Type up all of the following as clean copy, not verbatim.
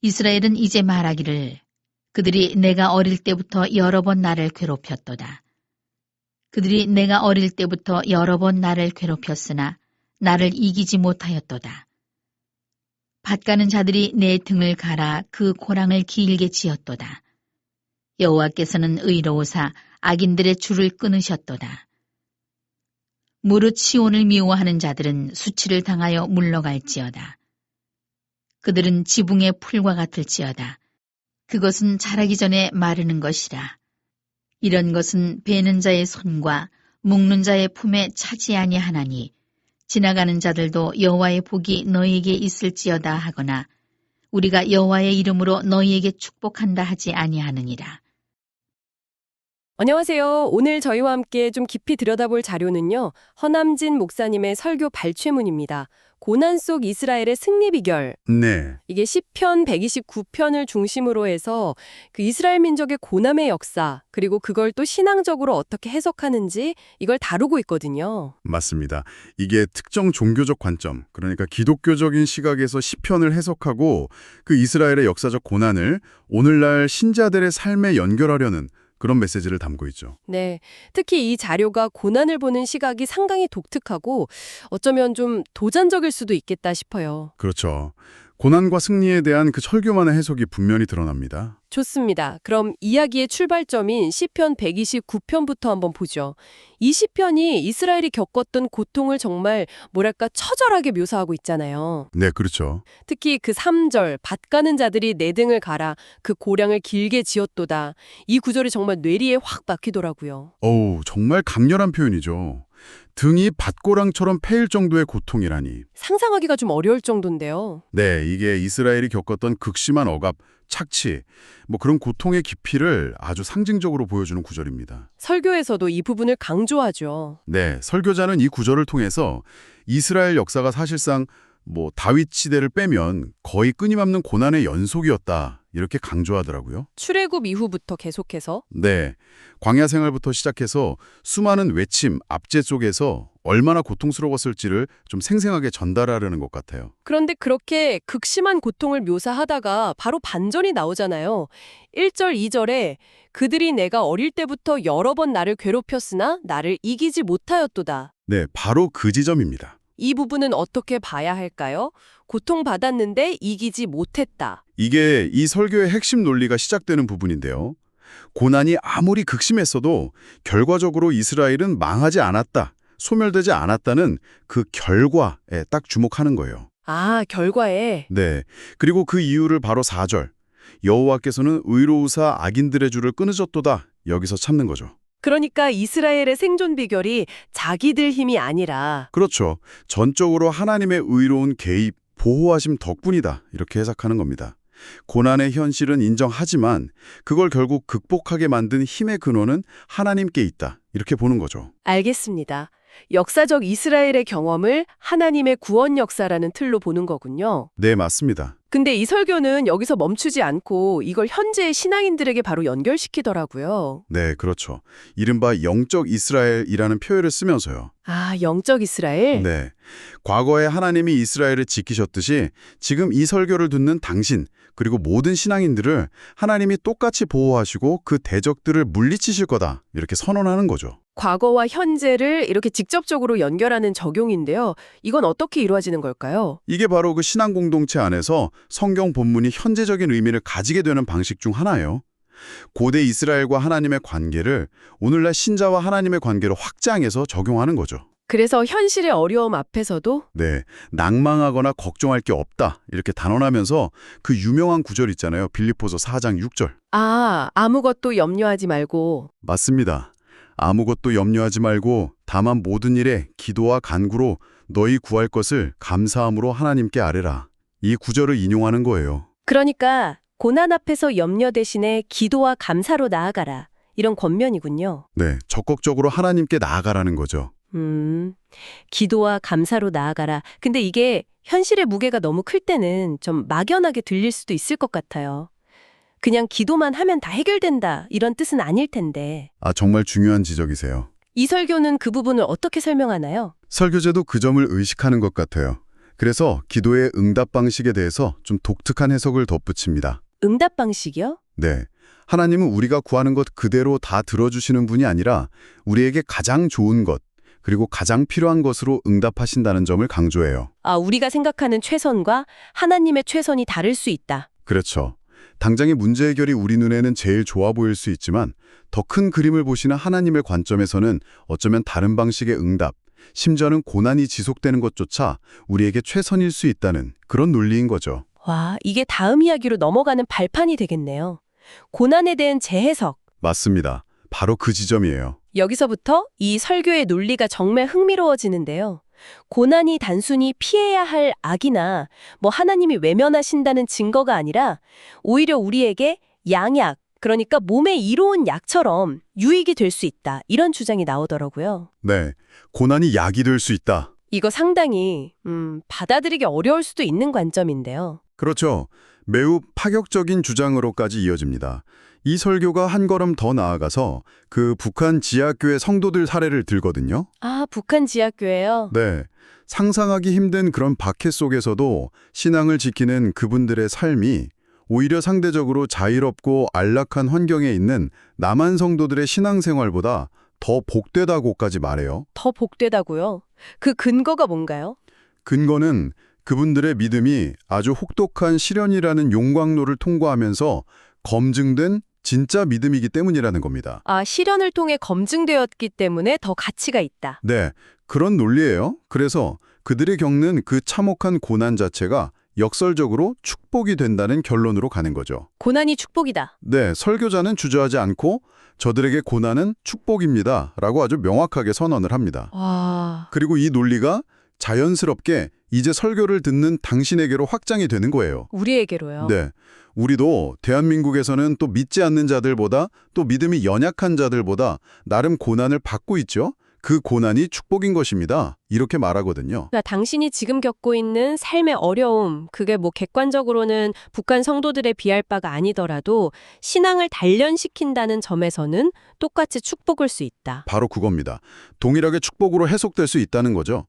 이스라엘은 이제 말하기를 그들이 내가 어릴 때부터 여러 번 나를 괴롭혔도다. 그들이 내가 어릴 때부터 여러 번 나를 괴롭혔으나 나를 이기지 못하였도다. 밭가는 자들이 내 등을 갈아 그 고랑을 길게 지었도다. 여호와께서는 의로우사 악인들의 줄을 끊으셨도다. 무릇 시온을 미워하는 자들은 수치를 당하여 물러갈지어다. 그들은 지붕의 풀과 같을지어다. 그것은 자라기 전에 마르는 것이라. 이런 것은 베는 자의 손과 묶는 자의 품에 차지 아니하나니 지나가는 자들도 여호와의 복이 너희에게 있을지어다 하거나 우리가 여호와의 이름으로 너희에게 축복한다 하지 아니하느니라. 안녕하세요. 오늘 저희와 함께 좀 깊이 들여다볼 자료는요. 허남진 목사님의 설교 발췌문입니다. 고난 속 이스라엘의 승리 비결. 네, 이게 시편 129편을 중심으로 해서 그 이스라엘 민족의 고난의 역사, 그리고 그걸 또 신앙적으로 어떻게 해석하는지 이걸 다루고 있거든요. 맞습니다. 이게 특정 종교적 관점, 그러니까 기독교적인 시각에서 시편을 해석하고 그 이스라엘의 역사적 고난을 오늘날 신자들의 삶에 연결하려는 그런 메시지를 담고 있죠. 네. 특히 이 자료가 고난을 보는 시각이 상당히 독특하고 어쩌면 좀 도전적일 수도 있겠다 싶어요. 그렇죠. 고난과 승리에 대한 그 설교만의 해석이 분명히 드러납니다. 좋습니다. 그럼 이야기의 출발점인 시편 129편부터 한번 보죠. 이 시편이 이스라엘이 겪었던 고통을 정말 뭐랄까 처절하게 묘사하고 있잖아요. 네, 그렇죠. 특히 그 3절 밭 가는 자들이 내 등을 갈아 그 고량을 길게 지었도다. 이 구절이 정말 뇌리에 확 박히더라고요. 어우, 정말 강렬한 표현이죠. 등이 밭고랑처럼 패일 정도의 고통이라니. 상상하기가 좀 어려울 정도인데요. 네, 이게 이스라엘이 겪었던 극심한 억압, 착취, 그런 고통의 깊이를 아주 상징적으로 보여주는 구절입니다. 설교에서도 이 부분을 강조하죠. 네, 설교자는 이 구절을 통해서 이스라엘 역사가 사실상 다윗 시대를 빼면 거의 끊임없는 고난의 연속이었다, 이렇게 강조하더라고요. 출애굽 이후부터 계속해서 네, 광야 생활부터 시작해서 수많은 외침, 압제 속에서 얼마나 고통스러웠을지를 좀 생생하게 전달하려는 것 같아요. 그런데 그렇게 극심한 고통을 묘사하다가 바로 반전이 나오잖아요. 1절, 2절에 그들이 내가 어릴 때부터 여러 번 나를 괴롭혔으나 나를 이기지 못하였도다. 네, 바로 그 지점입니다. 이 부분은 어떻게 봐야 할까요? 고통받았는데 이기지 못했다. 이게 이 설교의 핵심 논리가 시작되는 부분인데요. 고난이 아무리 극심했어도 결과적으로 이스라엘은 망하지 않았다, 소멸되지 않았다는 그 결과에 딱 주목하는 거예요. 아, 결과에. 네, 그리고 그 이유를 바로 4절. 여호와께서는 의로우사 악인들의 줄을 끊으셨도다, 여기서 찾는 거죠. 그러니까 이스라엘의 생존 비결이 자기들 힘이 아니라 그렇죠. 전적으로 하나님의 의로운 개입, 보호하심 덕분이다, 이렇게 해석하는 겁니다. 고난의 현실은 인정하지만 그걸 결국 극복하게 만든 힘의 근원은 하나님께 있다, 이렇게 보는 거죠. 알겠습니다. 역사적 이스라엘의 경험을 하나님의 구원 역사라는 틀로 보는 거군요. 네, 맞습니다. 근데 이 설교는 여기서 멈추지 않고 이걸 현재의 신앙인들에게 바로 연결시키더라고요. 네, 그렇죠. 이른바 영적 이스라엘이라는 표현을 쓰면서요. 아, 영적 이스라엘? 네, 과거에 하나님이 이스라엘을 지키셨듯이 지금 이 설교를 듣는 당신, 그리고 모든 신앙인들을 하나님이 똑같이 보호하시고 그 대적들을 물리치실 거다, 이렇게 선언하는 거죠. 과거와 현재를 이렇게 직접적으로 연결하는 적용인데요. 이건 어떻게 이루어지는 걸까요? 이게 바로 그 신앙 공동체 안에서 성경 본문이 현재적인 의미를 가지게 되는 방식 중 하나예요. 고대 이스라엘과 하나님의 관계를 오늘날 신자와 하나님의 관계로 확장해서 적용하는 거죠. 그래서 현실의 어려움 앞에서도 네, 낭망하거나 걱정할 게 없다, 이렇게 단언하면서 그 유명한 구절 있잖아요. 빌립보서 4장 6절. 아무것도 염려하지 말고. 맞습니다. 아무것도 염려하지 말고 다만 모든 일에 기도와 간구로 너희 구할 것을 감사함으로 하나님께 아뢰라. 이 구절을 인용하는 거예요. 그러니까 고난 앞에서 염려 대신에 기도와 감사로 나아가라. 이런 권면이군요. 네, 적극적으로 하나님께 나아가라는 거죠. 기도와 감사로 나아가라. 근데 이게 현실의 무게가 너무 클 때는 좀 막연하게 들릴 수도 있을 것 같아요. 그냥 기도만 하면 다 해결된다, 이런 뜻은 아닐 텐데. 정말 중요한 지적이세요. 이 설교는 그 부분을 어떻게 설명하나요? 설교제도 그 점을 의식하는 것 같아요. 그래서 기도의 응답 방식에 대해서 좀 독특한 해석을 덧붙입니다. 응답 방식이요? 네. 하나님은 우리가 구하는 것 그대로 다 들어주시는 분이 아니라 우리에게 가장 좋은 것, 그리고 가장 필요한 것으로 응답하신다는 점을 강조해요. 아, 우리가 생각하는 최선과 하나님의 최선이 다를 수 있다. 그렇죠. 당장의 문제 해결이 우리 눈에는 제일 좋아 보일 수 있지만 더 큰 그림을 보시는 하나님의 관점에서는 어쩌면 다른 방식의 응답, 심지어는 고난이 지속되는 것조차 우리에게 최선일 수 있다는 그런 논리인 거죠. 와, 이게 다음 이야기로 넘어가는 발판이 되겠네요. 고난에 대한 재해석. 맞습니다. 바로 그 지점이에요. 여기서부터 이 설교의 논리가 정말 흥미로워지는데요. 고난이 단순히 피해야 할 악이나 하나님이 외면하신다는 증거가 아니라 오히려 우리에게 양약, 그러니까 몸에 이로운 약처럼 유익이 될 수 있다. 이런 주장이 나오더라고요. 네, 고난이 약이 될 수 있다. 이거 상당히 받아들이기 어려울 수도 있는 관점인데요. 그렇죠. 매우 파격적인 주장으로까지 이어집니다. 이 설교가 한 걸음 더 나아가서 그 북한 지하교회 성도들 사례를 들거든요. 아, 북한 지하교회요? 네, 상상하기 힘든 그런 박해 속에서도 신앙을 지키는 그분들의 삶이 오히려 상대적으로 자유롭고 안락한 환경에 있는 남한 성도들의 신앙생활보다 더 복되다고까지 말해요. 더 복되다고요? 그 근거가 뭔가요? 근거는 그분들의 믿음이 아주 혹독한 시련이라는 용광로를 통과하면서 검증된 진짜 믿음이기 때문이라는 겁니다. 아, 시련을 통해 검증되었기 때문에 더 가치가 있다. 네, 그런 논리예요. 그래서 그들이 겪는 그 참혹한 고난 자체가 역설적으로 축복이 된다는 결론으로 가는 거죠. 고난이 축복이다. 네, 설교자는 주저하지 않고 저들에게 고난은 축복입니다 라고 아주 명확하게 선언을 합니다. 와, 그리고 이 논리가 자연스럽게 이제 설교를 듣는 당신에게로 확장이 되는 거예요. 우리에게로요. 네, 우리도 대한민국에서는 또 믿지 않는 자들보다 또 믿음이 연약한 자들보다 나름 고난을 받고 있죠. 그 고난이 축복인 것입니다. 이렇게 말하거든요. 그러니까 당신이 지금 겪고 있는 삶의 어려움, 그게 객관적으로는 북한 성도들에 비할 바가 아니더라도 신앙을 단련시킨다는 점에서는 똑같이 축복일 수 있다. 바로 그겁니다. 동일하게 축복으로 해석될 수 있다는 거죠.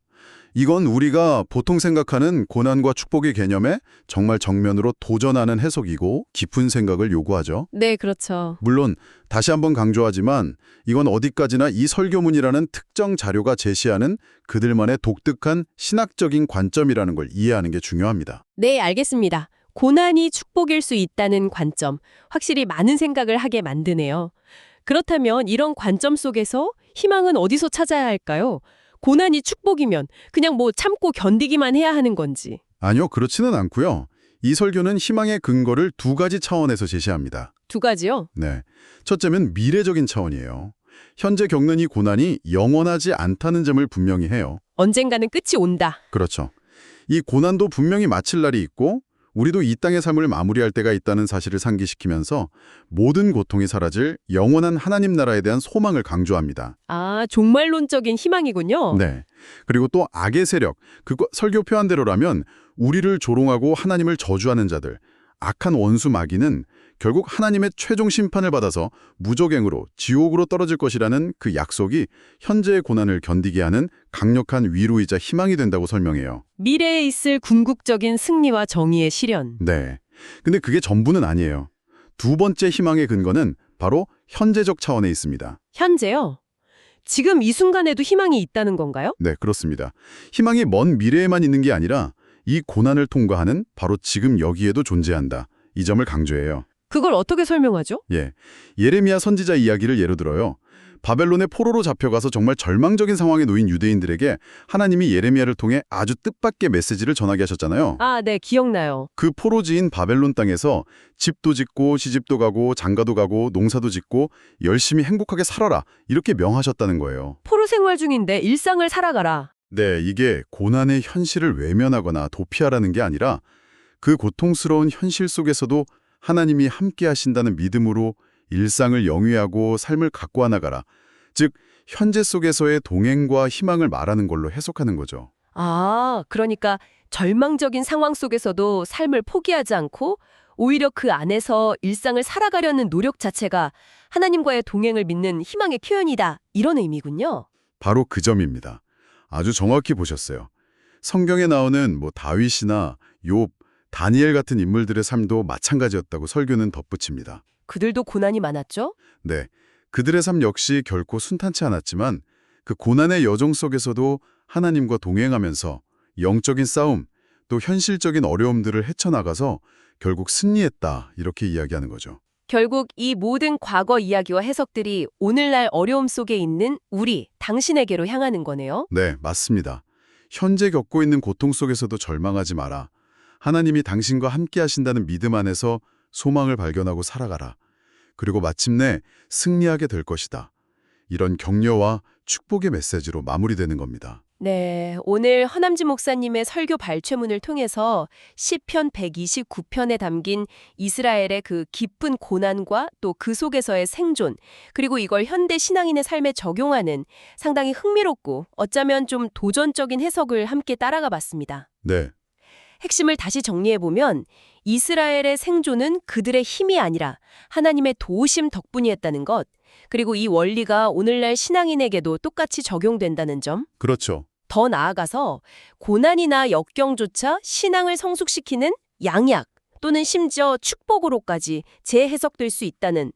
이건 우리가 보통 생각하는 고난과 축복의 개념에 정말 정면으로 도전하는 해석이고 깊은 생각을 요구하죠. 네, 그렇죠. 물론 다시 한번 강조하지만 이건 어디까지나 이 설교문이라는 특정 자료가 제시하는 그들만의 독특한 신학적인 관점이라는 걸 이해하는 게 중요합니다. 네, 알겠습니다. 고난이 축복일 수 있다는 관점, 확실히 많은 생각을 하게 만드네요. 그렇다면 이런 관점 속에서 희망은 어디서 찾아야 할까요? 고난이 축복이면 그냥 참고 견디기만 해야 하는 건지. 아니요, 그렇지는 않고요. 이 설교는 희망의 근거를 두 가지 차원에서 제시합니다. 두 가지요? 네. 첫째는 미래적인 차원이에요. 현재 겪는 이 고난이 영원하지 않다는 점을 분명히 해요. 언젠가는 끝이 온다. 그렇죠. 이 고난도 분명히 마칠 날이 있고 우리도 이 땅의 삶을 마무리할 때가 있다는 사실을 상기시키면서 모든 고통이 사라질 영원한 하나님 나라에 대한 소망을 강조합니다. 아, 종말론적인 희망이군요. 네. 그리고 또 악의 세력, 그거 설교 표현대로라면 우리를 조롱하고 하나님을 저주하는 자들, 악한 원수 마귀는 결국 하나님의 최종 심판을 받아서 무저갱으로 지옥으로 떨어질 것이라는 그 약속이 현재의 고난을 견디게 하는 강력한 위로이자 희망이 된다고 설명해요. 미래에 있을 궁극적인 승리와 정의의 실현. 네. 근데 그게 전부는 아니에요. 두 번째 희망의 근거는 바로 현재적 차원에 있습니다. 현재요? 지금 이 순간에도 희망이 있다는 건가요? 네, 그렇습니다. 희망이 먼 미래에만 있는 게 아니라 이 고난을 통과하는 바로 지금 여기에도 존재한다. 이 점을 강조해요. 그걸 어떻게 설명하죠? 예레미야 선지자 이야기를 예로 들어요. 바벨론의 포로로 잡혀가서 정말 절망적인 상황에 놓인 유대인들에게 하나님이 예레미야를 통해 아주 뜻밖의 메시지를 전하게 하셨잖아요. 아, 네, 기억나요. 그 포로지인 바벨론 땅에서 집도 짓고 시집도 가고 장가도 가고 농사도 짓고 열심히 행복하게 살아라 이렇게 명하셨다는 거예요. 포로 생활 중인데 일상을 살아가라. 네, 이게 고난의 현실을 외면하거나 도피하라는 게 아니라 그 고통스러운 현실 속에서도 하나님이 함께 하신다는 믿음으로 일상을 영위하고 삶을 가꾸어 나가라. 즉, 현재 속에서의 동행과 희망을 말하는 걸로 해석하는 거죠. 아, 그러니까 절망적인 상황 속에서도 삶을 포기하지 않고 오히려 그 안에서 일상을 살아가려는 노력 자체가 하나님과의 동행을 믿는 희망의 표현이다. 이런 의미군요. 바로 그 점입니다. 아주 정확히 보셨어요. 성경에 나오는 다윗이나 욥, 다니엘 같은 인물들의 삶도 마찬가지였다고 설교는 덧붙입니다. 그들도 고난이 많았죠? 네, 그들의 삶 역시 결코 순탄치 않았지만 그 고난의 여정 속에서도 하나님과 동행하면서 영적인 싸움, 또 현실적인 어려움들을 헤쳐나가서 결국 승리했다, 이렇게 이야기하는 거죠. 결국 이 모든 과거 이야기와 해석들이 오늘날 어려움 속에 있는 우리, 당신에게로 향하는 거네요. 네, 맞습니다. 현재 겪고 있는 고통 속에서도 절망하지 마라. 하나님이 당신과 함께 하신다는 믿음 안에서 소망을 발견하고 살아가라. 그리고 마침내 승리하게 될 것이다. 이런 격려와 축복의 메시지로 마무리되는 겁니다. 네, 오늘 허남지 목사님의 설교 발췌문을 통해서 시편 129편에 담긴 이스라엘의 그 깊은 고난과 또 그 속에서의 생존, 그리고 이걸 현대 신앙인의 삶에 적용하는 상당히 흥미롭고 어쩌면 좀 도전적인 해석을 함께 따라가 봤습니다. 네, 핵심을 다시 정리해보면 이스라엘의 생존은 그들의 힘이 아니라 하나님의 도우심 덕분이었다는 것, 그리고 이 원리가 오늘날 신앙인에게도 똑같이 적용된다는 점, 그렇죠. 더 나아가서 고난이나 역경조차 신앙을 성숙시키는 양약 또는 심지어 축복으로까지 재해석될 수 있다는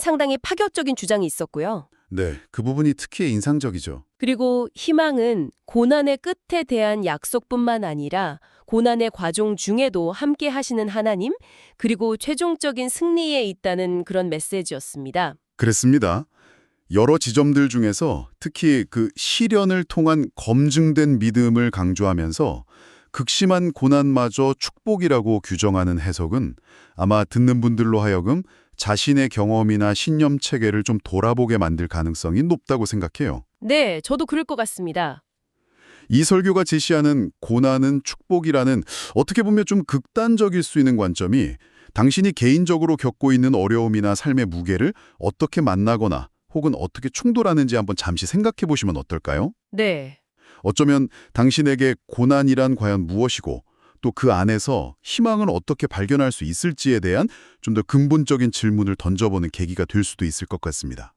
상당히 파격적인 주장이 있었고요. 네, 그 부분이 특히 인상적이죠. 그리고 희망은 고난의 끝에 대한 약속뿐만 아니라 고난의 과정 중에도 함께 하시는 하나님, 그리고 최종적인 승리에 있다는 그런 메시지였습니다. 그랬습니다. 여러 지점들 중에서 특히 그 시련을 통한 검증된 믿음을 강조하면서 극심한 고난마저 축복이라고 규정하는 해석은 아마 듣는 분들로 하여금 자신의 경험이나 신념 체계를 좀 돌아보게 만들 가능성이 높다고 생각해요. 네, 저도 그럴 것 같습니다. 이 설교가 제시하는 고난은 축복이라는 어떻게 보면 좀 극단적일 수 있는 관점이 당신이 개인적으로 겪고 있는 어려움이나 삶의 무게를 어떻게 만나거나 혹은 어떻게 충돌하는지 한번 잠시 생각해 보시면 어떨까요? 네. 어쩌면 당신에게 고난이란 과연 무엇이고 또 그 안에서 희망을 어떻게 발견할 수 있을지에 대한 좀 더 근본적인 질문을 던져보는 계기가 될 수도 있을 것 같습니다.